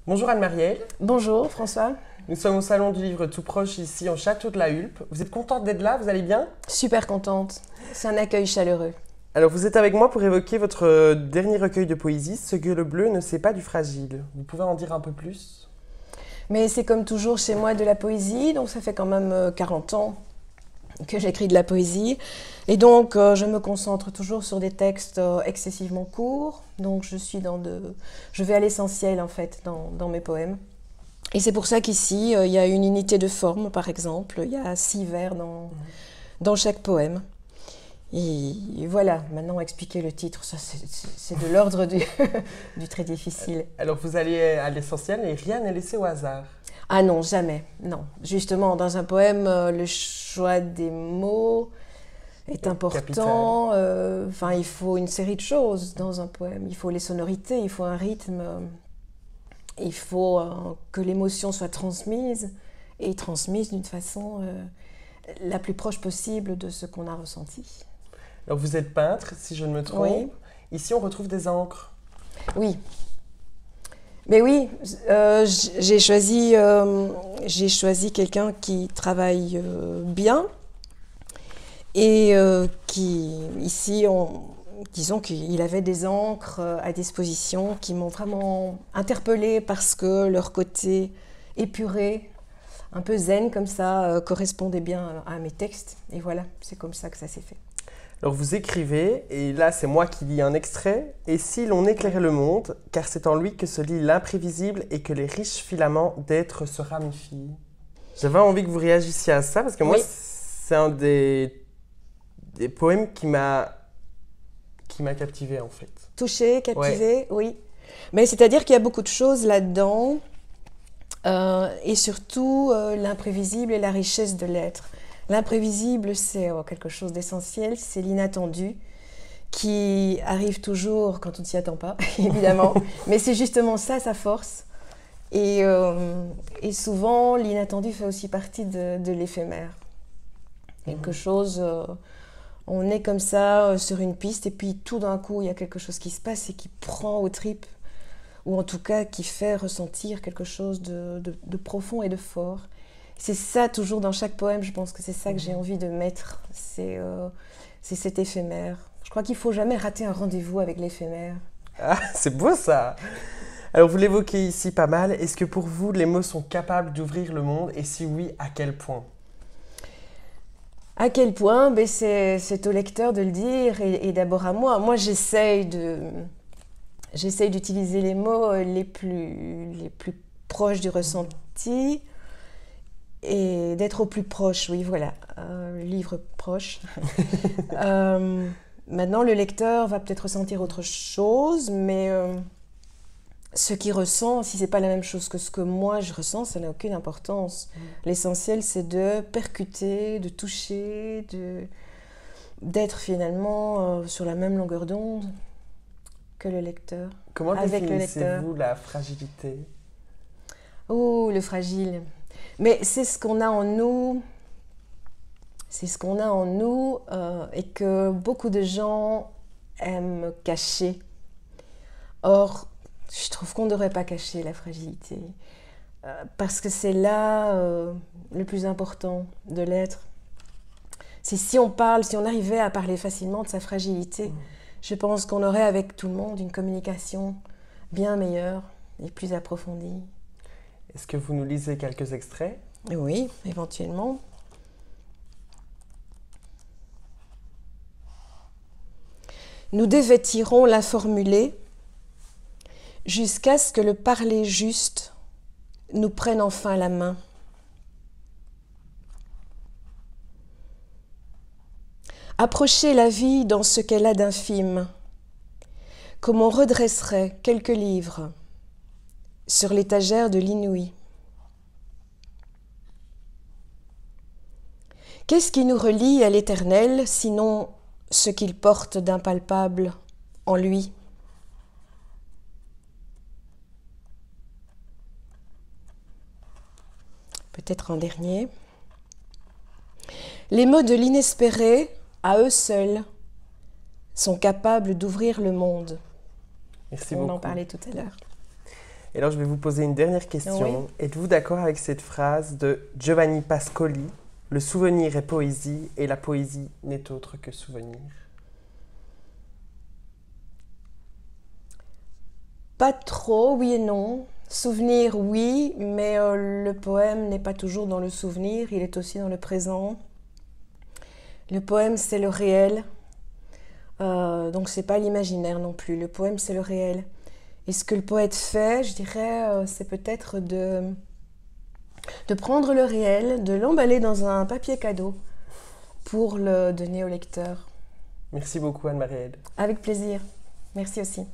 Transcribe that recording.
Bonjour Anne-Marielle, Bonjour François, nous sommes au Salon du Livre tout proche ici en Château de la Hulpe. Vous êtes contente d'être là, vous allez bien? super contente. C'est un accueil chaleureux. Alors vous êtes avec moi pour évoquer votre dernier recueil de poésie, Ce que le bleu ne sait pas du fragile. Vous pouvez en dire un peu plus? Mais c'est comme toujours chez moi de la poésie, donc ça fait quand même 40 ans que j'écris de la poésie. Et donc je me concentre toujours sur des textes excessivement courts, donc je vais à l'essentiel en fait dans mes poèmes. Et c'est pour ça qu'ici, il y a une unité de forme par exemple, il y a 6 vers dans chaque poème. Et voilà, maintenant expliquer le titre, ça c'est de l'ordre du très difficile. Alors vous allez à l'essentiel et rien n'est laissé au hasard. Ah non, jamais, non. Justement, dans un poème, le choix des mots est Capital. important. Enfin, il faut une série de choses dans un poème. Il faut les sonorités, il faut un rythme, il faut que l'émotion soit transmise et transmise d'une façon la plus proche possible de ce qu'on a ressenti. Alors vous êtes peintre, si je ne me Oui, trompe. Ici on retrouve des encres. oui. Mais oui, j'ai choisi quelqu'un qui travaille bien et qui, ici, disons qu'il avait des encres à disposition qui m'ont vraiment interpellée parce que leur côté épuré, un peu zen comme ça, correspondait bien à mes textes. Et voilà, c'est comme ça que ça s'est fait. Alors vous écrivez, et là c'est moi qui lis un extrait, et si l'on éclairait le monde, car c'est en lui que se lit l'imprévisible et que les riches filaments d'être se ramifient. J'avais envie que vous réagissiez à ça, parce que moi Oui, c'est un des poèmes qui m'a captivé en fait. touché, Ouais. captivé, oui. Mais c'est-à-dire qu'il y a beaucoup de choses là-dedans. Et surtout l'imprévisible et la richesse de l'être. L'imprévisible, c'est quelque chose d'essentiel, c'est l'inattendu qui arrive toujours quand on ne s'y attend pas, évidemment. Mais c'est justement ça, sa force. Et souvent, l'inattendu fait aussi partie de l'éphémère. Quelque chose, on est comme ça sur une piste et puis tout d'un coup, il y a quelque chose qui se passe et qui prend aux tripes ou en tout cas qui fait ressentir quelque chose de profond et de fort. C'est ça toujours dans chaque poème, je pense que c'est ça que j'ai envie de mettre, c'est cet éphémère. Je crois qu'il ne faut jamais rater un rendez-vous avec l'éphémère. Ah, c'est beau ça. Alors vous l'évoquez ici pas mal, est-ce que pour vous les mots sont capables d'ouvrir le monde, et si oui, à quel point? À quel point ben c'est au lecteur de le dire et d'abord à moi. Moi j'essaye d'utiliser les mots les plus proches du ressenti et d'être au plus proche, oui, voilà, livre proche. Euh, Maintenant, le lecteur va peut-être ressentir autre chose, mais ce qu'il ressent, si c'est pas la même chose que ce que moi je ressens, ça n'a aucune importance. L'essentiel, c'est de percuter, de toucher, d'être finalement sur la même longueur d'onde que le lecteur, Comment avec le lecteur. définissez-vous la fragilité? Oh, le fragile. Mais c'est ce qu'on a en nous, c'est ce qu'on a en nous et que beaucoup de gens aiment cacher. Or, je trouve qu'on ne devrait pas cacher la fragilité parce que c'est là le plus important de l'être. C'est si on parle, si on arrivait à parler facilement de sa fragilité, je pense qu'on aurait avec tout le monde une communication bien meilleure et plus approfondie. Est-ce que vous nous lisez quelques extraits? Oui, éventuellement. Nous dévêtirons la formulée jusqu'à ce que le parler juste nous prenne enfin la main. Approcher la vie dans ce qu'elle a d'infime, comme on redresserait quelques livres sur l'étagère de l'inouï. Qu'est-ce qui nous relie à l'éternel, sinon ce qu'il porte d'impalpable en lui? Peut-être un dernier. Les mots de l'inespéré, à eux seuls, sont capables d'ouvrir le monde. Merci On en beaucoup. parlait tout à l'heure. Et alors, je vais vous poser une dernière question. Oui. Êtes-vous d'accord avec cette phrase de Giovanni Pascoli? Le souvenir est poésie et la poésie n'est autre que souvenir. Pas trop, oui et non. Souvenir, oui, mais le poème n'est pas toujours dans le souvenir, il est aussi dans le présent. Le poème, c'est le réel, donc c'est pas l'imaginaire non plus. Le poème, c'est le réel. Et ce que le poète fait, je dirais, c'est peut-être de prendre le réel, de l'emballer dans un papier cadeau pour le donner au lecteur. Merci beaucoup Anne-Marie-Ède. Avec plaisir. Merci aussi.